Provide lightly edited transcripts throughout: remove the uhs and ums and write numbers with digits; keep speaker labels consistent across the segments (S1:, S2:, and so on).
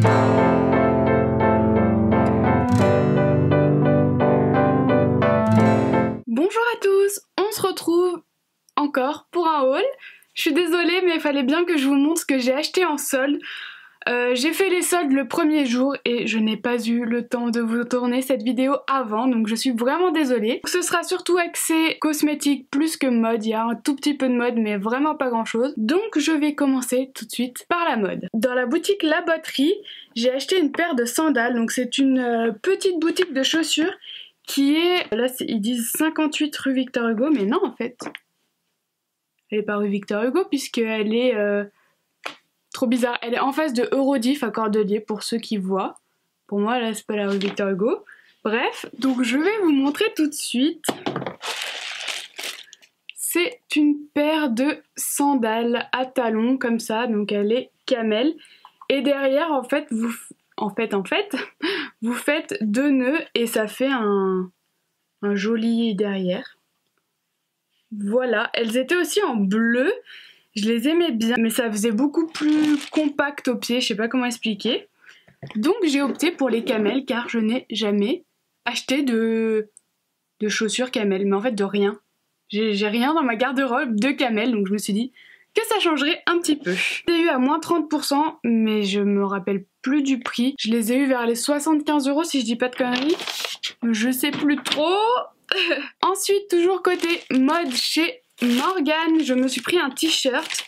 S1: Bonjour à tous, on se retrouve encore pour un haul. Je suis désolée mais il fallait bien que je vous montre ce que j'ai acheté en solde. J'ai fait les soldes le premier jour et je n'ai pas eu le temps de vous tourner cette vidéo avant, donc je suis vraiment désolée. Ce sera surtout axé cosmétique plus que mode, il y a un tout petit peu de mode mais vraiment pas grand chose. Donc je vais commencer tout de suite par la mode. Dans la boutique La Botterie, j'ai acheté une paire de sandales, donc c'est une petite boutique de chaussures qui est, là ils disent 58 rue Victor Hugo, mais non en fait. Elle est pas rue Victor Hugo puisqu'elle est... trop bizarre, elle est en face de Eurodif à Cordeliers pour ceux qui voient. Pour moi là c'est pas la rue Victor Hugo. Bref, donc je vais vous montrer tout de suite. C'est une paire de sandales à talons comme ça, donc elle est camel. Et derrière en fait vous faites 2 nœuds et ça fait un joli derrière. Voilà, elles étaient aussi en bleu. Je les aimais bien, mais ça faisait beaucoup plus compact au pied, je sais pas comment expliquer. Donc j'ai opté pour les camels car je n'ai jamais acheté de chaussures camel, mais en fait de rien. J'ai rien dans ma garde-robe de camel, donc je me suis dit que ça changerait un petit peu. J'ai eu à moins 30%, mais je me rappelle plus du prix. Je les ai eu vers les 75 € si je dis pas de conneries. Je sais plus trop. Ensuite, toujours côté mode chez Morgane, je me suis pris un t-shirt,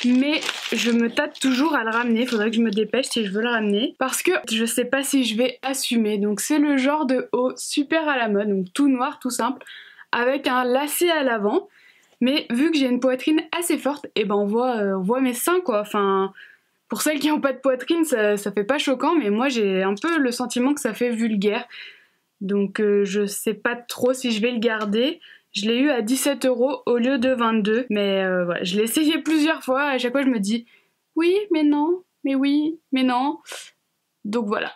S1: mais je me tâte toujours à le ramener. Faudrait que je me dépêche si je veux le ramener, parce que je sais pas si je vais assumer. Donc c'est le genre de haut super à la mode, donc tout noir, tout simple, avec un lacet à l'avant. Mais vu que j'ai une poitrine assez forte, et ben on voit mes seins quoi. Enfin, pour celles qui n'ont pas de poitrine, ça fait pas choquant, mais moi j'ai un peu le sentiment que ça fait vulgaire. Donc je sais pas trop si je vais le garder. Je l'ai eu à 17 € au lieu de 22, mais voilà, je l'ai essayé plusieurs fois, à chaque fois je me dis oui, mais non, mais oui, mais non. Donc voilà.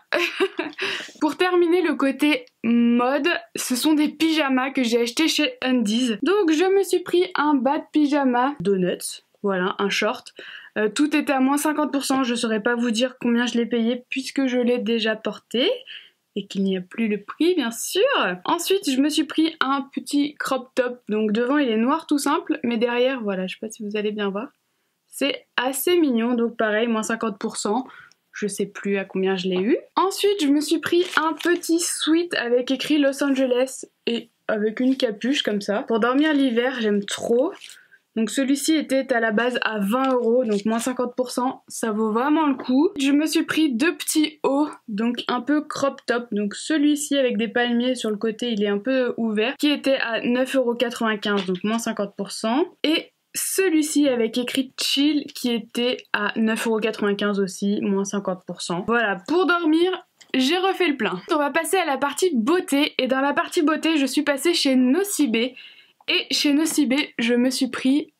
S1: Pour terminer le côté mode, ce sont des pyjamas que j'ai achetés chez Undies. Donc je me suis pris un bas de pyjama Donuts, voilà, un short. Tout était à moins 50%, je saurais pas vous dire combien je l'ai payé puisque je l'ai déjà porté. Et qu'il n'y a plus le prix bien sûr. Ensuite je me suis pris un petit crop top, donc devant il est noir tout simple, mais derrière voilà, je sais pas si vous allez bien voir, c'est assez mignon, donc pareil, moins 50%, je sais plus à combien je l'ai eu. Ensuite je me suis pris un petit sweat avec écrit Los Angeles et avec une capuche comme ça. Pour dormir l'hiver j'aime trop. Donc celui-ci était à la base à 20 €, donc moins 50%, ça vaut vraiment le coup. Je me suis pris 2 petits hauts, donc un peu crop top. Donc celui-ci avec des palmiers sur le côté, il est un peu ouvert, qui était à 9,95 €, donc moins 50%. Et celui-ci avec écrit chill, qui était à 9,95 € aussi, moins 50%. Voilà, pour dormir, j'ai refait le plein. On va passer à la partie beauté, et dans la partie beauté, je suis passée chez Nocibé. Et chez Nocibé, je me suis pris...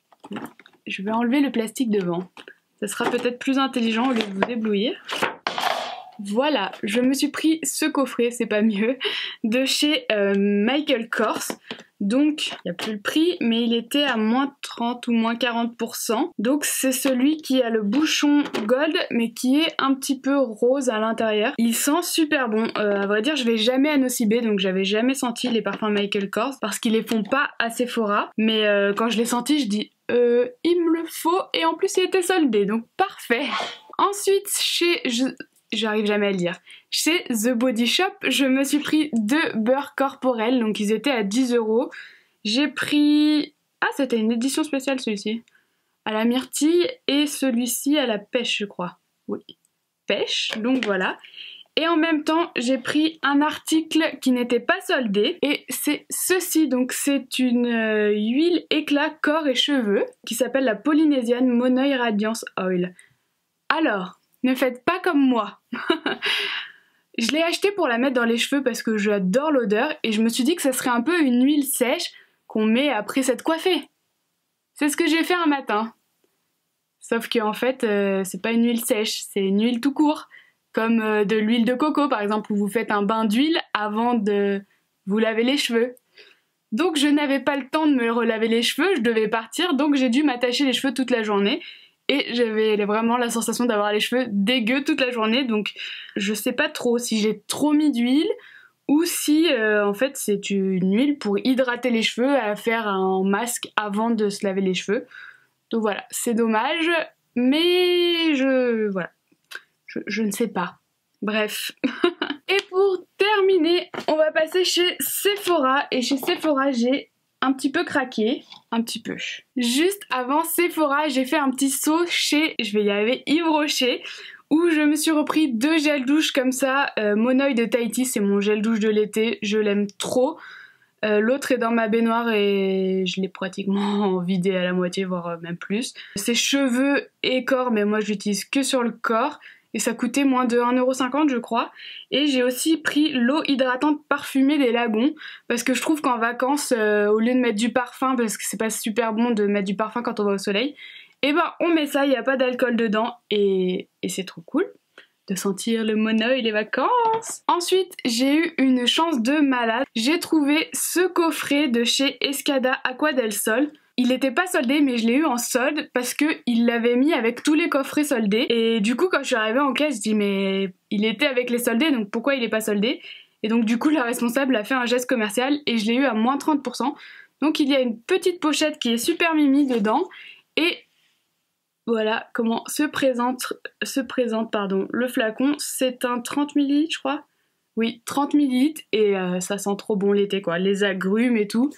S1: Je vais enlever le plastique devant. Ça sera peut-être plus intelligent au lieu de vous éblouir. Voilà, je me suis pris ce coffret, c'est pas mieux, de chez Michael Kors. Donc, il n'y a plus le prix, mais il était à moins 30 ou moins 40%. Donc c'est celui qui a le bouchon gold, mais qui est un petit peu rose à l'intérieur. Il sent super bon. À vrai dire, je vais jamais à Nocibé, donc j'avais jamais senti les parfums Michael Kors, parce qu'ils les font pas à Sephora. Mais quand je l'ai senti, je dis, il me le faut, et en plus il était soldé, donc parfait. Ensuite, j'arrive jamais à le dire. Chez The Body Shop, je me suis pris 2 beurres corporels, donc ils étaient à 10 €. J'ai pris... Ah, c'était une édition spéciale celui-ci. À la myrtille et celui-ci à la pêche, je crois. Oui, pêche, donc voilà. Et en même temps, j'ai pris un article qui n'était pas soldé, et c'est ceci. Donc c'est une huile éclat corps et cheveux, qui s'appelle la Polynesian Monoi Radiance Oil. Alors... ne faites pas comme moi. Je l'ai acheté pour la mettre dans les cheveux parce que j'adore l'odeur et je me suis dit que ça serait un peu une huile sèche qu'on met après s'être coiffé. C'est ce que j'ai fait un matin. Sauf que en fait, c'est pas une huile sèche, c'est une huile tout court. Comme de l'huile de coco par exemple, où vous faites un bain d'huile avant de vous laver les cheveux. Donc je n'avais pas le temps de me relaver les cheveux, je devais partir, donc j'ai dû m'attacher les cheveux toute la journée. et j'avais vraiment la sensation d'avoir les cheveux dégueux toute la journée, donc je sais pas trop si j'ai trop mis d'huile ou si en fait c'est une huile pour hydrater les cheveux à faire un masque avant de se laver les cheveux. Donc voilà, c'est dommage, mais voilà, je ne sais pas. Bref. Et pour terminer, on va passer chez Sephora. Et chez Sephora, j'ai un petit peu craqué. Un petit peu. Juste avant Sephora, j'ai fait un petit saut chez, je vais y arriver, Yves Rocher, où je me suis repris 2 gels douche comme ça. Mon Oeil de Tahiti, c'est mon gel douche de l'été. Je l'aime trop. L'autre est dans ma baignoire et je l'ai pratiquement vidé à la moitié, voire même plus. C'est cheveux et corps, mais moi je l'utilise que sur le corps. Et ça coûtait moins de 1,50 € je crois. Et j'ai aussi pris l'eau hydratante parfumée des Lagons. Parce que je trouve qu'en vacances, au lieu de mettre du parfum, parce que c'est pas super bon de mettre du parfum quand on va au soleil, et ben on met ça, il n'y a pas d'alcool dedans. Et c'est trop cool de sentir le monoeil les vacances. Ensuite, j'ai eu une chance de malade. J'ai trouvé ce coffret de chez Escada Acqua del Sol. Il n'était pas soldé, mais je l'ai eu en solde parce qu'il l'avait mis avec tous les coffrets soldés. Et du coup, quand je suis arrivée en caisse, je dis mais il était avec les soldés, donc pourquoi il n'est pas soldé? Et donc du coup, la responsable a fait un geste commercial et je l'ai eu à moins 30%. Donc il y a une petite pochette qui est super mimi dedans. Et voilà comment se présente le flacon. C'est un 30 ml, je crois. Oui, 30 ml et ça sent trop bon l'été quoi. Les agrumes et tout.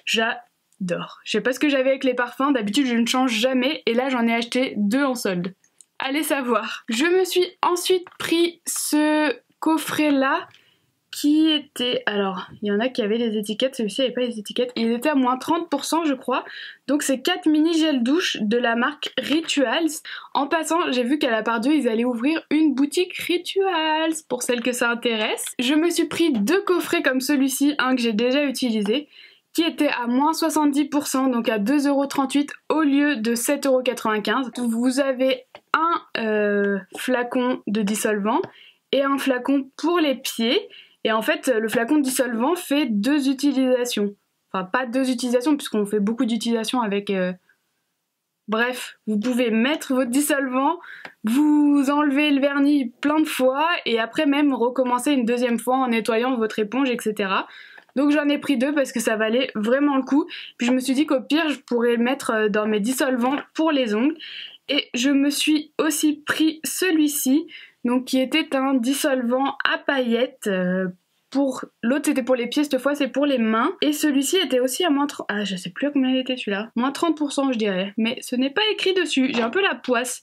S1: J'adore. Je sais pas ce que j'avais avec les parfums, d'habitude je ne change jamais et là j'en ai acheté 2 en solde. Allez savoir. Je me suis ensuite pris ce coffret là qui était... Alors, il y en a qui avaient les étiquettes, celui-ci n'avait pas les étiquettes. Il était à moins 30% je crois. Donc c'est 4 mini gels douche de la marque Rituals. En passant, j'ai vu qu'à la part 2, ils allaient ouvrir une boutique Rituals pour celles que ça intéresse. Je me suis pris 2 coffrets comme celui-ci, un que j'ai déjà utilisé, qui était à moins 70%, donc à 2,38 € au lieu de 7,95 €. Vous avez un flacon de dissolvant et un flacon pour les pieds. Et en fait, le flacon de dissolvant fait 2 utilisations. Enfin, pas 2 utilisations, puisqu'on fait beaucoup d'utilisations avec... Bref, vous pouvez mettre votre dissolvant, vous enlevez le vernis plein de fois, et après même recommencer une deuxième fois en nettoyant votre éponge, etc. Donc j'en ai pris 2 parce que ça valait vraiment le coup. Puis je me suis dit qu'au pire, je pourrais le mettre dans mes dissolvants pour les ongles. Et je me suis aussi pris celui-ci, donc qui était un dissolvant à paillettes. L'autre c'était pour les pieds, cette fois c'est pour les mains. Et celui-ci était aussi à moins 30... Ah, je sais plus à combien il était celui-là. Moins 30% je dirais. Mais ce n'est pas écrit dessus, j'ai un peu la poisse.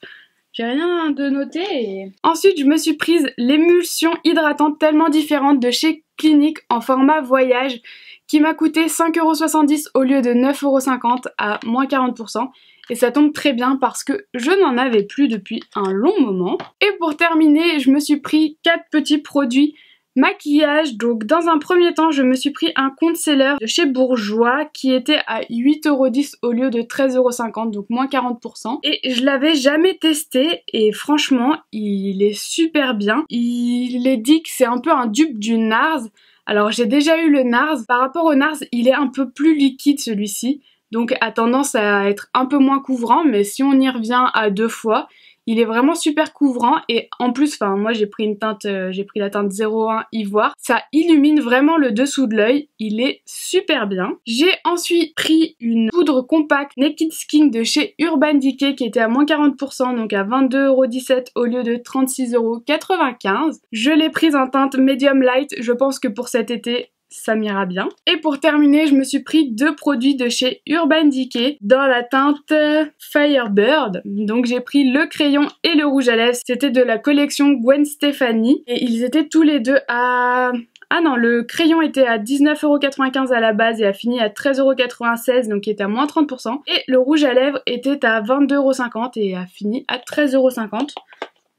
S1: J'ai rien de noté et... Ensuite, je me suis prise l'émulsion hydratante tellement différente de chez Clinique en format voyage qui m'a coûté 5,70 € au lieu de 9,50 € à moins 40%. Et ça tombe très bien parce que je n'en avais plus depuis un long moment. Et pour terminer, je me suis pris 4 petits produits maquillage. Donc dans un premier temps, je me suis pris un concealer de chez Bourjois qui était à 8,10 € au lieu de 13,50 €, donc moins 40%. Et je l'avais jamais testé et franchement, il est super bien. Il est dit que c'est un peu un dupe du NARS. Alors j'ai déjà eu le NARS. Par rapport au NARS, il est un peu plus liquide celui-ci. Donc a tendance à être un peu moins couvrant, mais si on y revient à 2 fois, il est vraiment super couvrant et en plus, enfin moi j'ai pris une teinte, j'ai pris la teinte 01 Ivoire, ça illumine vraiment le dessous de l'œil, il est super bien. J'ai ensuite pris une poudre compacte Naked Skin de chez Urban Decay qui était à moins 40%, donc à 22,17 € au lieu de 36,95 €. Je l'ai prise en teinte medium light, je pense que pour cet été, ça m'ira bien. Et pour terminer, je me suis pris 2 produits de chez Urban Decay dans la teinte Firebird. Donc j'ai pris le crayon et le rouge à lèvres. C'était de la collection Gwen Stefani. Et ils étaient tous les deux à... Ah non, le crayon était à 19,95 € à la base et a fini à 13,96 €, donc il était à moins 30%. Et le rouge à lèvres était à 22,50 € et a fini à 13,50 €.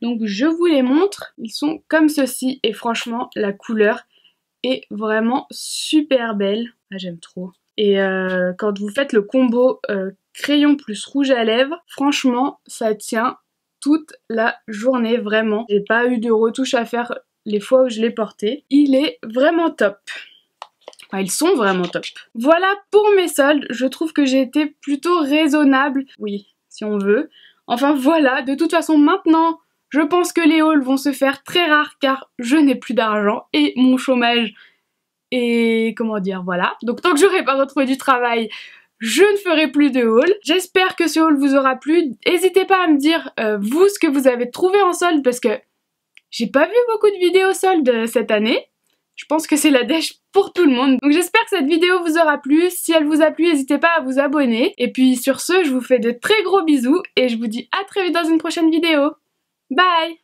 S1: Donc je vous les montre. Ils sont comme ceci et franchement, la couleur est vraiment super belle. Ah, j'aime trop. Et quand vous faites le combo crayon plus rouge à lèvres, franchement, ça tient toute la journée, vraiment. J'ai pas eu de retouche à faire les fois où je l'ai porté. Il est vraiment top. Enfin, ils sont vraiment top. Voilà pour mes soldes. Je trouve que j'ai été plutôt raisonnable. Oui, si on veut. Enfin voilà, de toute façon maintenant, je pense que les hauls vont se faire très rares car je n'ai plus d'argent et mon chômage est... comment dire, voilà. Donc tant que j'aurai pas retrouvé du travail, je ne ferai plus de haul. J'espère que ce haul vous aura plu. N'hésitez pas à me dire, vous, ce que vous avez trouvé en solde parce que j'ai pas vu beaucoup de vidéos soldes cette année. Je pense que c'est la dèche pour tout le monde. Donc j'espère que cette vidéo vous aura plu. Si elle vous a plu, n'hésitez pas à vous abonner. Et puis sur ce, je vous fais de très gros bisous et je vous dis à très vite dans une prochaine vidéo. Bye!